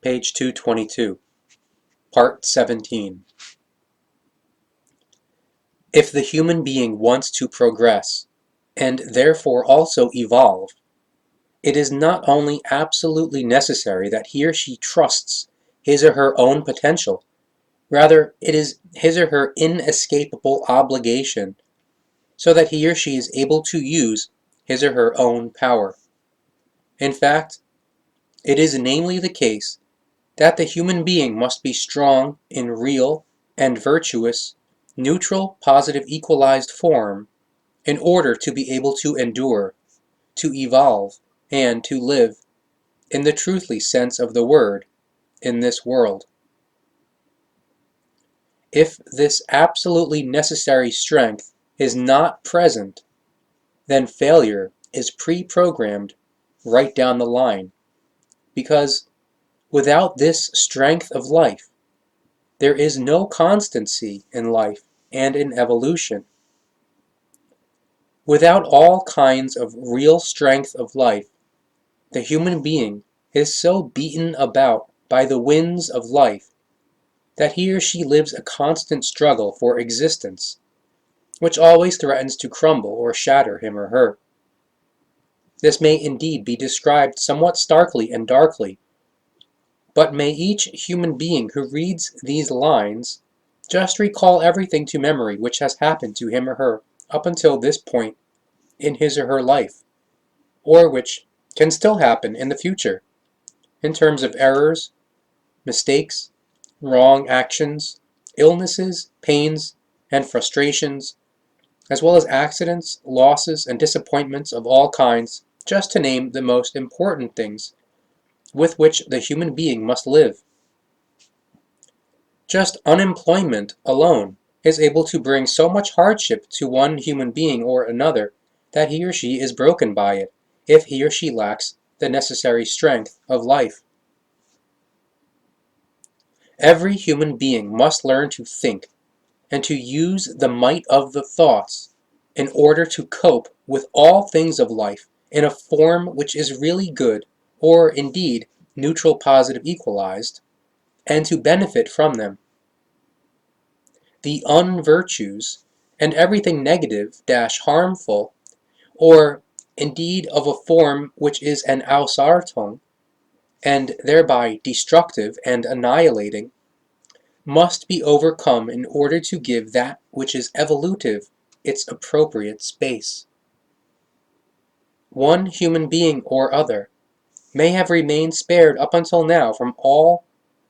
Page 222, Part 17. If the human being wants to progress, and therefore also evolve, it is not only absolutely necessary that he or she trusts his or her own potential, rather it is his or her inescapable obligation so that he or she is able to use his or her own power. In fact, it is namely the case that the human being must be strong in real and virtuous, neutral, positive, equalized form in order to be able to endure, to evolve, and to live, in the truthly sense of the word, in this world. If this absolutely necessary strength is not present, then failure is pre-programmed right down the line, because without this strength of life, there is no constancy in life and in evolution. Without all kinds of real strength of life, the human being is so beaten about by the winds of life that he or she lives a constant struggle for existence, which always threatens to crumble or shatter him or her. This may indeed be described somewhat starkly and darkly, but may each human being who reads these lines just recall everything to memory which has happened to him or her up until this point in his or her life, or which can still happen in the future, in terms of errors, mistakes, wrong actions, illnesses, pains, and frustrations, as well as accidents, losses, and disappointments of all kinds, just to name the most important things with which the human being must live. Just unemployment alone is able to bring so much hardship to one human being or another that he or she is broken by it, if he or she lacks the necessary strength of life. Every human being must learn to think and to use the might of the thoughts in order to cope with all things of life in a form which is really good, or indeed neutral, positive, equalized, and to benefit from them. The unvirtues and everything negative, harmful, or indeed of a form which is an Ausartung, and thereby destructive and annihilating, must be overcome in order to give that which is evolutive its appropriate space. One human being or other may have remained spared up until now from all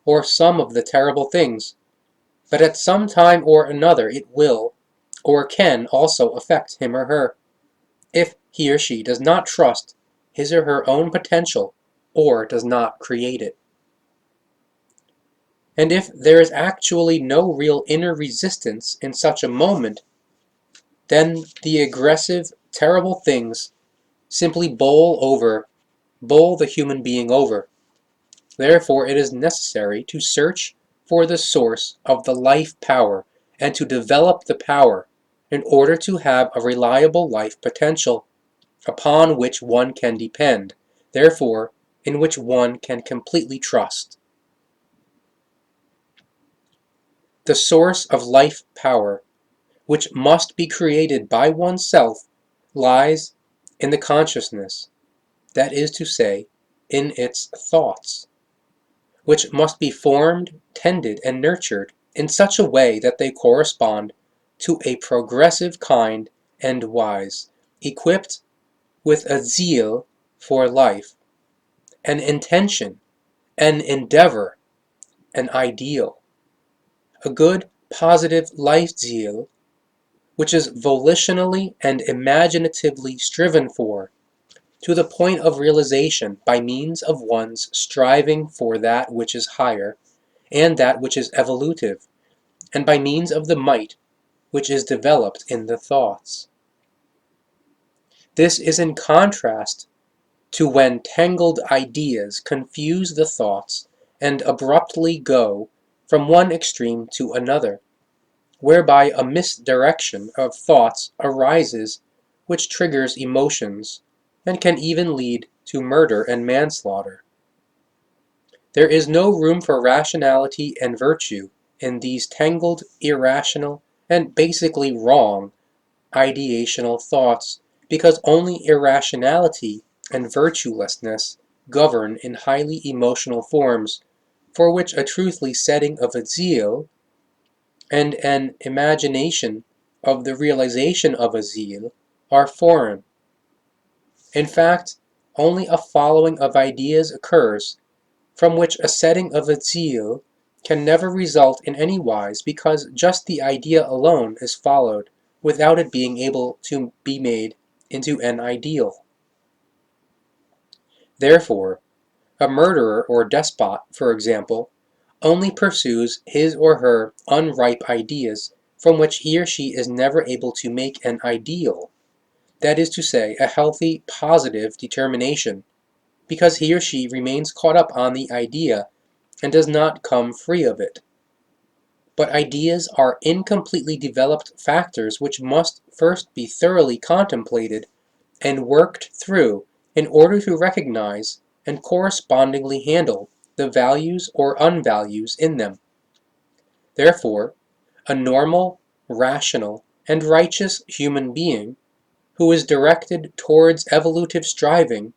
or some of the terrible things, but at some time or another it will or can also affect him or her, if he or she does not trust his or her own potential or does not create it. And if there is actually no real inner resistance in such a moment, then the aggressive, terrible things simply bowl the human being over. Therefore, it is necessary to search for the source of the life power and to develop the power in order to have a reliable life potential upon which one can depend, therefore, in which one can completely trust. The source of life power, which must be created by oneself, lies in the consciousness, that is to say, in its thoughts, which must be formed, tended, and nurtured in such a way that they correspond to a progressive kind and wise, equipped with a zeal for life, an intention, an endeavor, an ideal, a good, positive life zeal, which is volitionally and imaginatively striven for, to the point of realization by means of one's striving for that which is higher, and that which is evolutive, and by means of the might which is developed in the thoughts. This is in contrast to when tangled ideas confuse the thoughts and abruptly go from one extreme to another, whereby a misdirection of thoughts arises which triggers emotions and can even lead to murder and manslaughter. There is no room for rationality and virtue in these tangled, irrational, and basically wrong ideational thoughts, because only irrationality and virtuelessness govern in highly emotional forms, for which a truthful setting of a zeal and an imagination of the realization of a zeal are foreign. In fact, only a following of ideas occurs, from which a setting of a zeal can never result in any wise, because just the idea alone is followed, without it being able to be made into an ideal. Therefore, a murderer or despot, for example, only pursues his or her unripe ideas, from which he or she is never able to make an ideal, that is to say, a healthy, positive determination, because he or she remains caught up on the idea and does not come free of it. But ideas are incompletely developed factors which must first be thoroughly contemplated and worked through in order to recognize and correspondingly handle the values or unvalues in them. Therefore, a normal, rational, and righteous human being, who is directed towards evolutive striving,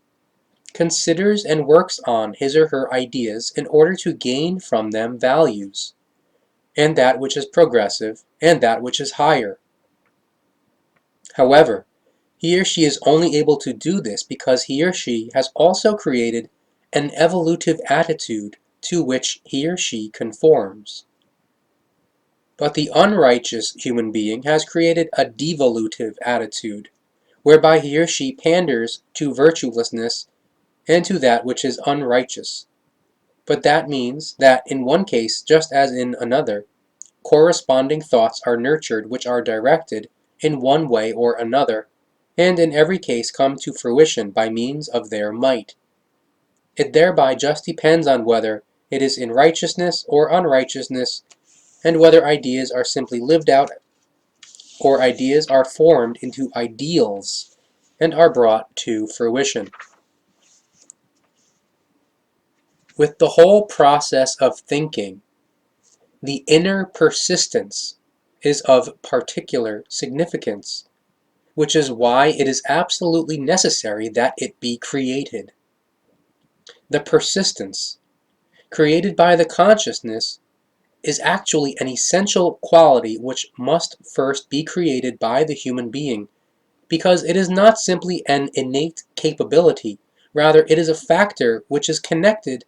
considers and works on his or her ideas in order to gain from them values, and that which is progressive, and that which is higher. However, he or she is only able to do this because he or she has also created an evolutive attitude to which he or she conforms. But the unrighteous human being has created a devolutive attitude, whereby he or she panders to virtuelessness and to that which is unrighteous. But that means that in one case, just as in another, corresponding thoughts are nurtured which are directed in one way or another, and in every case come to fruition by means of their might. It thereby just depends on whether it is in righteousness or unrighteousness, and whether ideas are simply lived out or ideas are formed into ideals and are brought to fruition. With the whole process of thinking, the inner persistence is of particular significance, which is why it is absolutely necessary that it be created. The persistence, created by the consciousness, is actually an essential quality which must first be created by the human being, because it is not simply an innate capability, rather it is a factor which is connected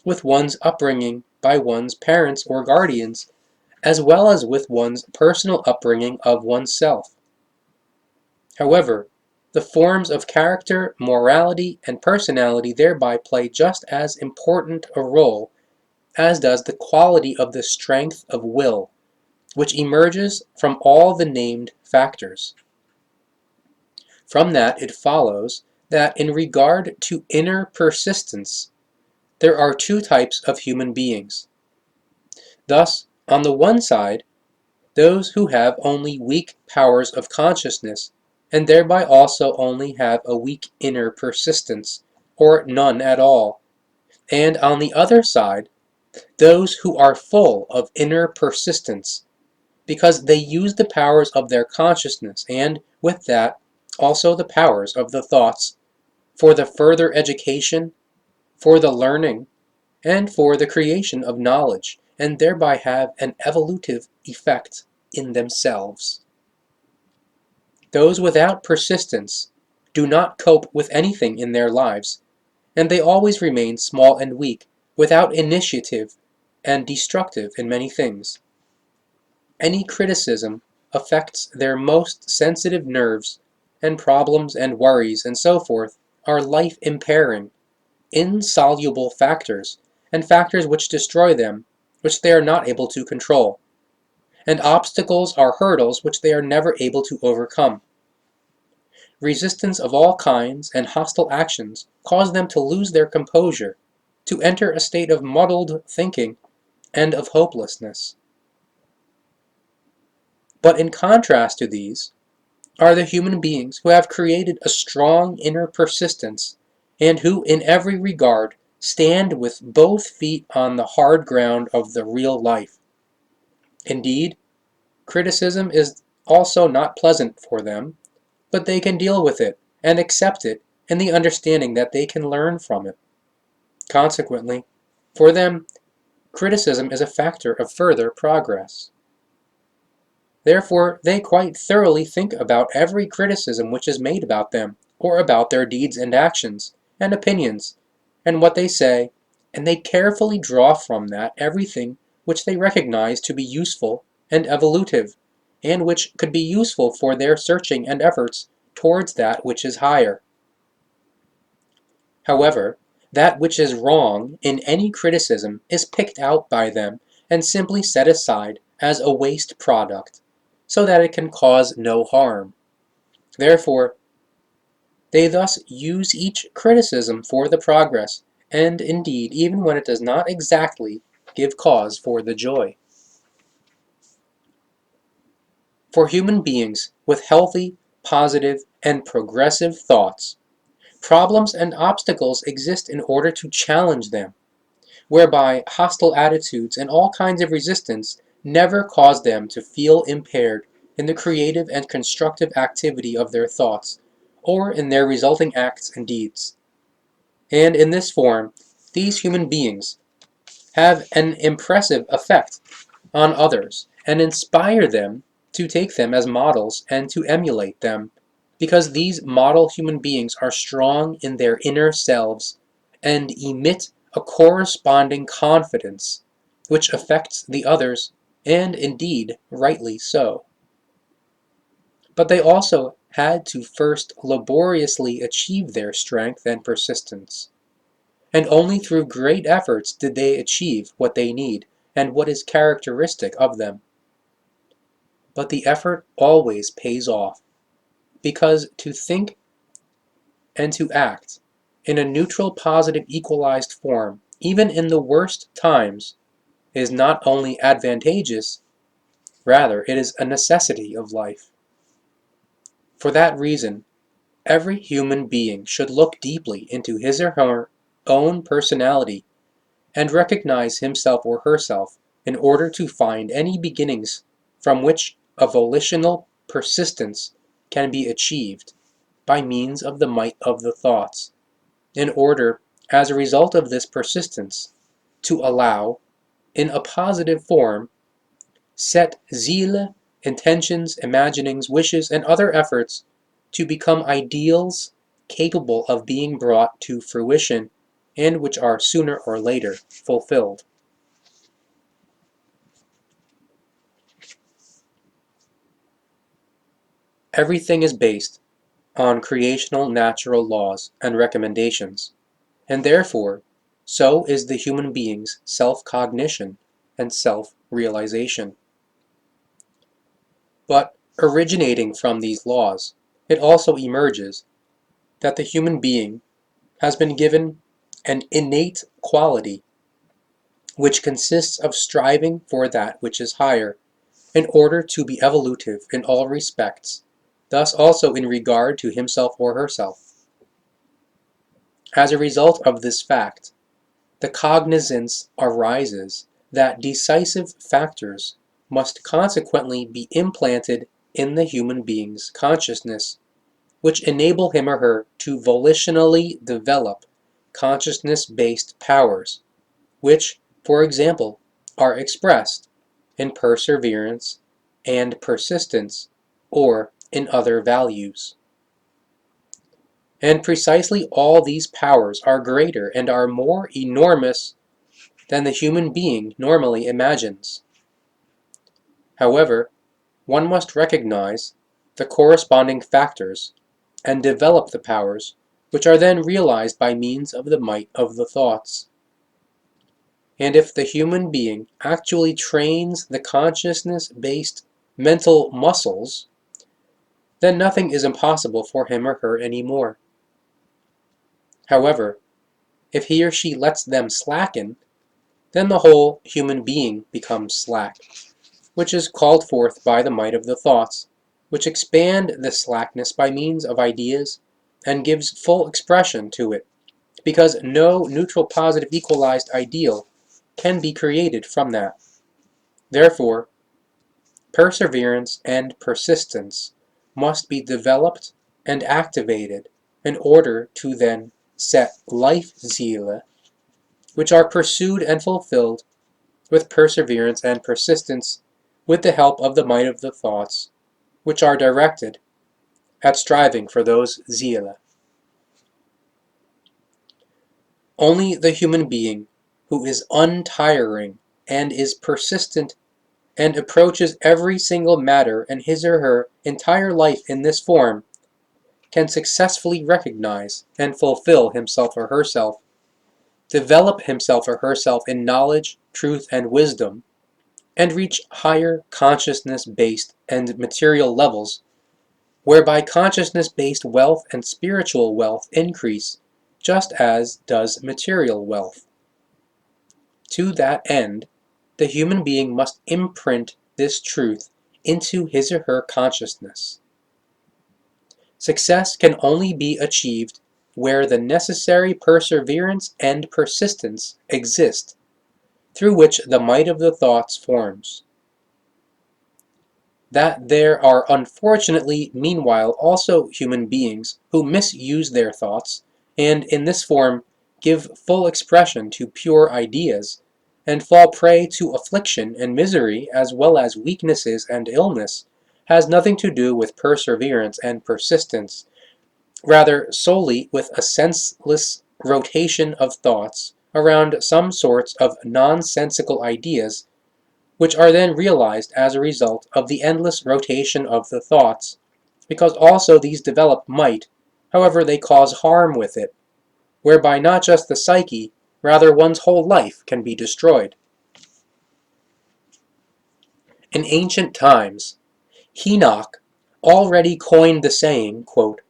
with one's upbringing by one's parents or guardians, as well as with one's personal upbringing of oneself. However, the forms of character, morality, and personality thereby play just as important a role as does the quality of the strength of will, which emerges from all the named factors. From that it follows that in regard to inner persistence, there are two types of human beings. Thus, on the one side, those who have only weak powers of consciousness, and thereby also only have a weak inner persistence, or none at all, and on the other side, those who are full of inner persistence, because they use the powers of their consciousness, and, with that, also the powers of the thoughts, for the further education, for the learning, and for the creation of knowledge, and thereby have an evolutive effect in themselves. Those without persistence do not cope with anything in their lives, and they always remain small and weak, without initiative, and destructive in many things. Any criticism affects their most sensitive nerves, and problems and worries and so forth are life-impairing, insoluble factors, and factors which destroy them, which they are not able to control. And obstacles are hurdles which they are never able to overcome. Resistance of all kinds and hostile actions cause them to lose their composure, to enter a state of muddled thinking and of hopelessness. But in contrast to these are the human beings who have created a strong inner persistence, and who in every regard stand with both feet on the hard ground of the real life. Indeed, criticism is also not pleasant for them, but they can deal with it and accept it in the understanding that they can learn from it. Consequently, for them, criticism is a factor of further progress. Therefore, they quite thoroughly think about every criticism which is made about them, or about their deeds and actions, and opinions, and what they say, and they carefully draw from that everything which they recognize to be useful and evolutive, and which could be useful for their searching and efforts towards that which is higher. However, that which is wrong in any criticism is picked out by them and simply set aside as a waste product, so that it can cause no harm. Therefore, they thus use each criticism for the progress, and indeed even when it does not exactly give cause for the joy. For human beings with healthy, positive, and progressive thoughts, problems and obstacles exist in order to challenge them, whereby hostile attitudes and all kinds of resistance never cause them to feel impaired in the creative and constructive activity of their thoughts, or in their resulting acts and deeds. And in this form, these human beings have an impressive effect on others and inspire them to take them as models and to emulate them, because these model human beings are strong in their inner selves and emit a corresponding confidence which affects the others, and indeed rightly so. But they also had to first laboriously achieve their strength and persistence, and only through great efforts did they achieve what they need and what is characteristic of them. But the effort always pays off, because to think and to act in a neutral, positive, equalized form, even in the worst times, is not only advantageous, rather it is a necessity of life. For that reason, every human being should look deeply into his or her own personality and recognize himself or herself in order to find any beginnings from which a volitional persistence can be achieved by means of the might of the thoughts, in order, as a result of this persistence, to allow, in a positive form, set zeal, intentions, imaginings, wishes, and other efforts to become ideals capable of being brought to fruition and which are sooner or later fulfilled. Everything is based on creational natural laws and recommendations, and therefore, so is the human being's self-cognition and self-realization. But originating from these laws, it also emerges that the human being has been given an innate quality which consists of striving for that which is higher, in order to be evolutive in all respects, thus also in regard to himself or herself. As a result of this fact, the cognizance arises that decisive factors must consequently be implanted in the human being's consciousness, which enable him or her to volitionally develop consciousness-based powers, which, for example, are expressed in perseverance and persistence, or in other values. And precisely all these powers are greater and are more enormous than the human being normally imagines. However, one must recognize the corresponding factors and develop the powers, which are then realized by means of the might of the thoughts. And if the human being actually trains the consciousness-based mental muscles, then nothing is impossible for him or her anymore. However, if he or she lets them slacken, then the whole human being becomes slack, which is called forth by the might of the thoughts, which expand this slackness by means of ideas and gives full expression to it because no neutral positive equalized ideal can be created from that. Therefore, perseverance and persistence must be developed and activated in order to then set Lifeziele, which are pursued and fulfilled with perseverance and persistence with the help of the might of the thoughts, which are directed at striving for those Ziele. Only the human being who is untiring and is persistent and approaches every single matter in his or her entire life in this form can successfully recognize and fulfill himself or herself, develop himself or herself in knowledge, truth, and wisdom, and reach higher consciousness-based and material levels, whereby consciousness-based wealth and spiritual wealth increase, just as does material wealth. To that end, the human being must imprint this truth into his or her consciousness. Success can only be achieved where the necessary perseverance and persistence exist, through which the might of the thoughts forms. That there are unfortunately meanwhile also human beings who misuse their thoughts, and in this form give full expression to pure ideas, and fall prey to affliction and misery as well as weaknesses and illness, has nothing to do with perseverance and persistence, rather solely with a senseless rotation of thoughts around some sorts of nonsensical ideas, which are then realized as a result of the endless rotation of the thoughts, because also these develop might, however they cause harm with it, whereby not just the psyche, rather one's whole life can be destroyed. In ancient times, Enoch already coined the saying, quote,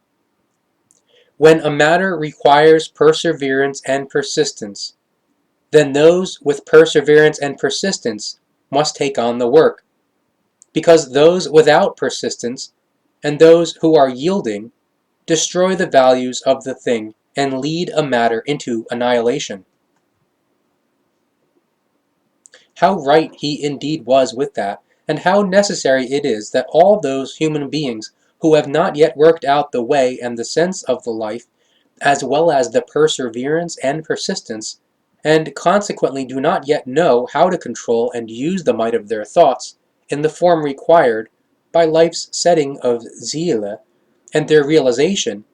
"When a matter requires perseverance and persistence, then those with perseverance and persistence must take on the work, because those without persistence and those who are yielding destroy the values of the thing and lead a matter into annihilation." How right he indeed was with that, and how necessary it is that all those human beings who have not yet worked out the way and the sense of the life, as well as the perseverance and persistence, and consequently do not yet know how to control and use the might of their thoughts in the form required by life's setting of Ziele and their realization,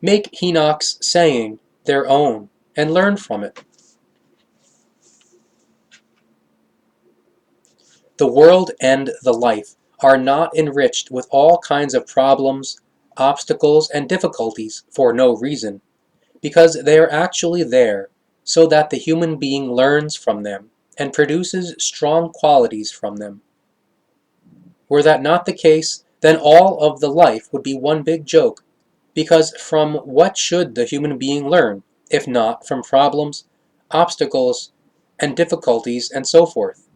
make Enoch's saying their own and learn from it. The world and the life are not enriched with all kinds of problems, obstacles, and difficulties for no reason, because they are actually there, so that the human being learns from them and produces strong qualities from them. Were that not the case, then all of the life would be one big joke, because from what should the human being learn, if not from problems, obstacles, and difficulties, and so forth?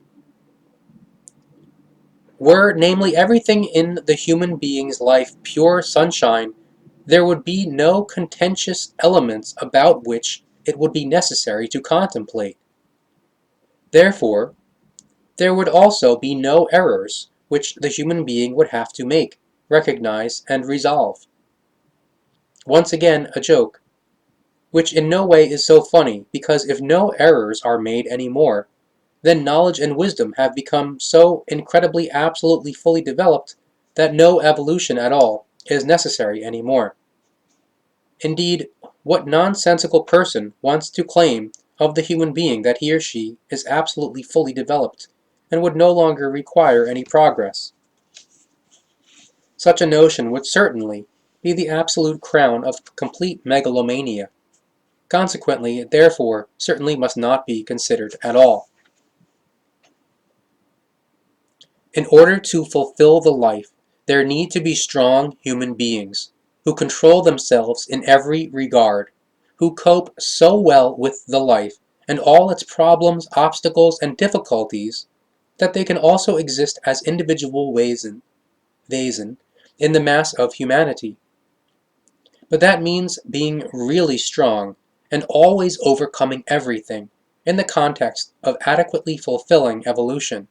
Were namely everything in the human being's life pure sunshine, there would be no contentious elements about which it would be necessary to contemplate. Therefore, there would also be no errors which the human being would have to make, recognize, and resolve. Once again, a joke, which in no way is so funny, because if no errors are made any more, then knowledge and wisdom have become so incredibly absolutely fully developed that no evolution at all is necessary anymore. Indeed, what nonsensical person wants to claim of the human being that he or she is absolutely fully developed and would no longer require any progress? Such a notion would certainly be the absolute crown of complete megalomania. Consequently, it therefore certainly must not be considered at all. In order to fulfill the life, there need to be strong human beings, who control themselves in every regard, who cope so well with the life and all its problems, obstacles, and difficulties, that they can also exist as individual Wesen in the mass of humanity. But that means being really strong, and always overcoming everything in the context of adequately fulfilling evolution.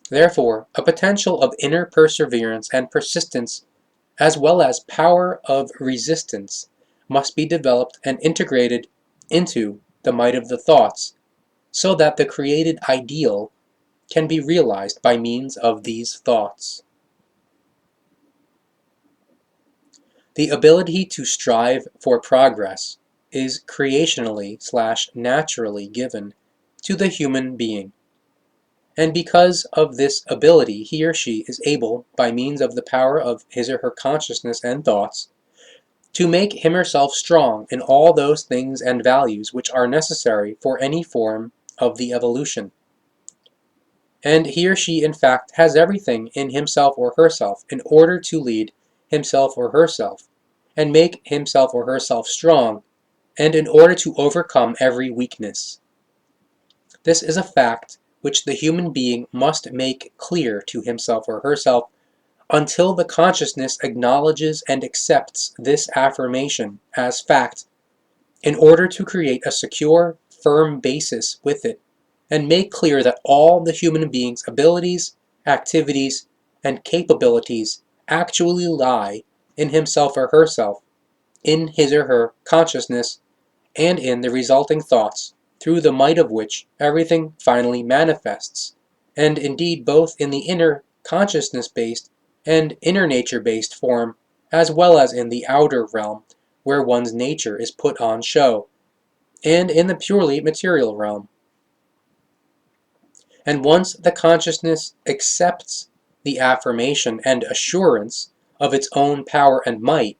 Therefore, a potential of inner perseverance and persistence, as well as power of resistance, must be developed and integrated into the might of the thoughts, so that the created ideal can be realized by means of these thoughts. The ability to strive for progress is creationally/naturally given to the human being, and because of this ability he or she is able, by means of the power of his or her consciousness and thoughts, to make him or herself strong in all those things and values which are necessary for any form of the evolution. And he or she in fact has everything in himself or herself in order to lead himself or herself, and make himself or herself strong, and in order to overcome every weakness. This is a fact which the human being must make clear to himself or herself until the consciousness acknowledges and accepts this affirmation as fact, in order to create a secure, firm basis with it, and make clear that all the human being's abilities, activities, and capabilities actually lie in himself or herself, in his or her consciousness, and in the resulting thoughts, through the might of which everything finally manifests, and indeed both in the inner consciousness-based and inner nature-based form, as well as in the outer realm, where one's nature is put on show, and in the purely material realm. And once the consciousness accepts the affirmation and assurance of its own power and might,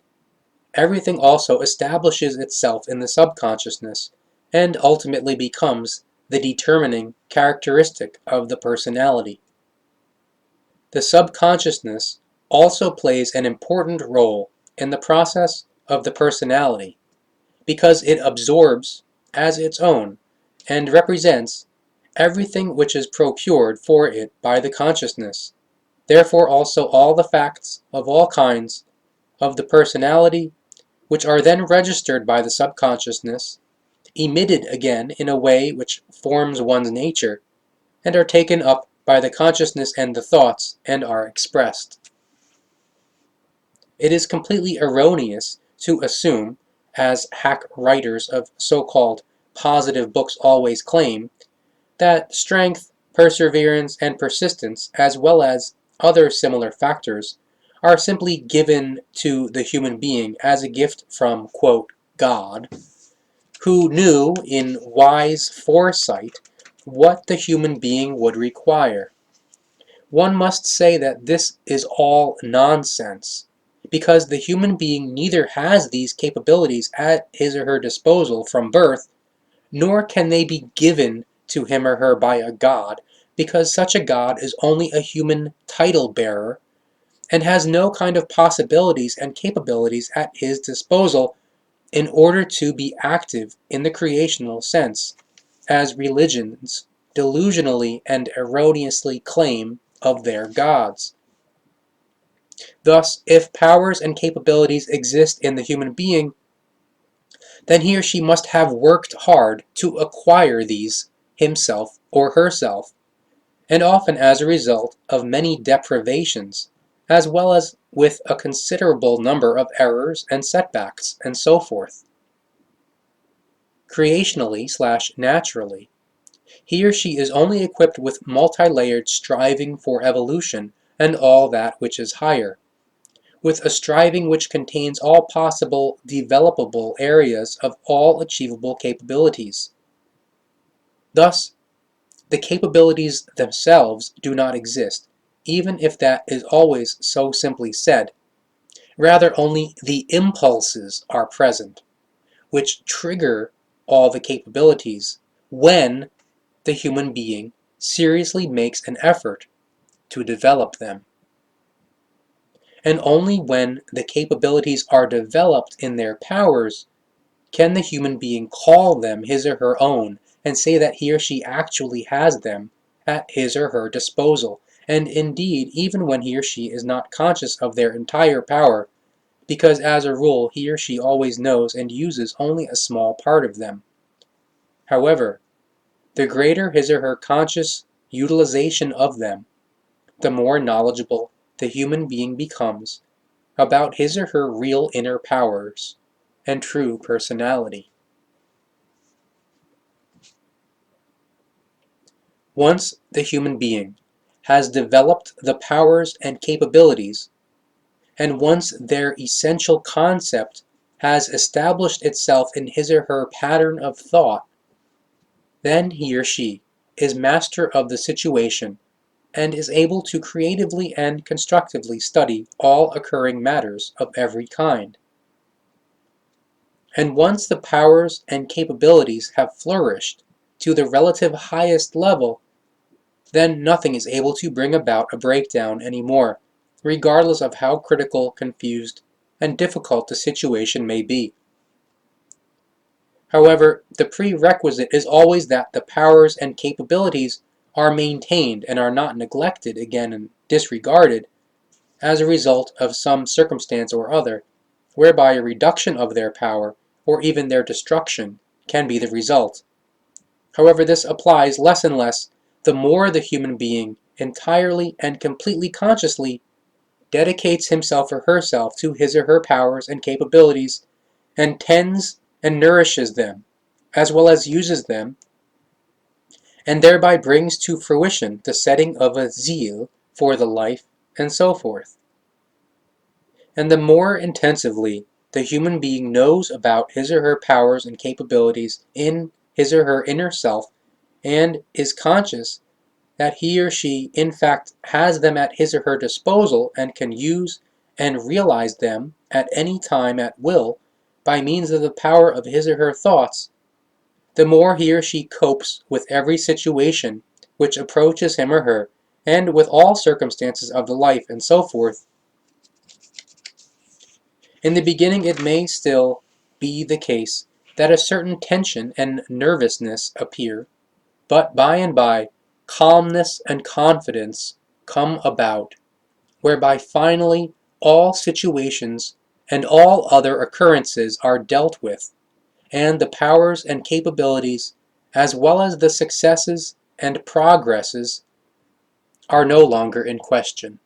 everything also establishes itself in the subconsciousness, and ultimately becomes the determining characteristic of the personality. The subconsciousness also plays an important role in the process of the personality, because it absorbs as its own and represents everything which is procured for it by the consciousness. Therefore also all the facts of all kinds of the personality, which are then registered by the subconsciousness, emitted again in a way which forms one's nature, and are taken up by the consciousness and the thoughts, and are expressed. It is completely erroneous to assume, as hack writers of so-called positive books always claim, that strength, perseverance, and persistence, as well as other similar factors, are simply given to the human being as a gift from, quote, God, who knew in wise foresight what the human being would require. One must say that this is all nonsense, because the human being neither has these capabilities at his or her disposal from birth, nor can they be given to him or her by a god, because such a god is only a human title bearer, and has no kind of possibilities and capabilities at his disposal in order to be active in the creational sense, as religions delusionally and erroneously claim of their gods. Thus, if powers and capabilities exist in the human being, then he or she must have worked hard to acquire these himself or herself, and often as a result of many deprivations, as well as with a considerable number of errors and setbacks, and so forth. Creationally/naturally, he or she is only equipped with multi-layered striving for evolution and all that which is higher, with a striving which contains all possible developable areas of all achievable capabilities. Thus, the capabilities themselves do not exist, even if that is always so simply said. Rather, only the impulses are present, which trigger all the capabilities when the human being seriously makes an effort to develop them. And only when the capabilities are developed in their powers can the human being call them his or her own and say that he or she actually has them at his or her disposal, and indeed even when he or she is not conscious of their entire power, because as a rule he or she always knows and uses only a small part of them. However, the greater his or her conscious utilization of them, the more knowledgeable the human being becomes about his or her real inner powers and true personality. Once the human being has developed the powers and capabilities, and once their essential concept has established itself in his or her pattern of thought, then he or she is master of the situation and is able to creatively and constructively study all occurring matters of every kind. And once the powers and capabilities have flourished to the relative highest level, then nothing is able to bring about a breakdown anymore, regardless of how critical, confused, and difficult the situation may be. However, the prerequisite is always that the powers and capabilities are maintained and are not neglected again and disregarded as a result of some circumstance or other, whereby a reduction of their power or even their destruction can be the result. However, this applies less and less the more the human being entirely and completely consciously dedicates himself or herself to his or her powers and capabilities and tends and nourishes them, as well as uses them, and thereby brings to fruition the setting of a zeal for the life, and so forth. And the more intensively the human being knows about his or her powers and capabilities in his or her inner self, and is conscious that he or she in fact has them at his or her disposal and can use and realize them at any time at will by means of the power of his or her thoughts, the more he or she copes with every situation which approaches him or her, and with all circumstances of the life, and so forth. In the beginning it may still be the case that a certain tension and nervousness appear, but by and by calmness and confidence come about, whereby finally all situations and all other occurrences are dealt with, and the powers and capabilities, as well as the successes and progresses, are no longer in question.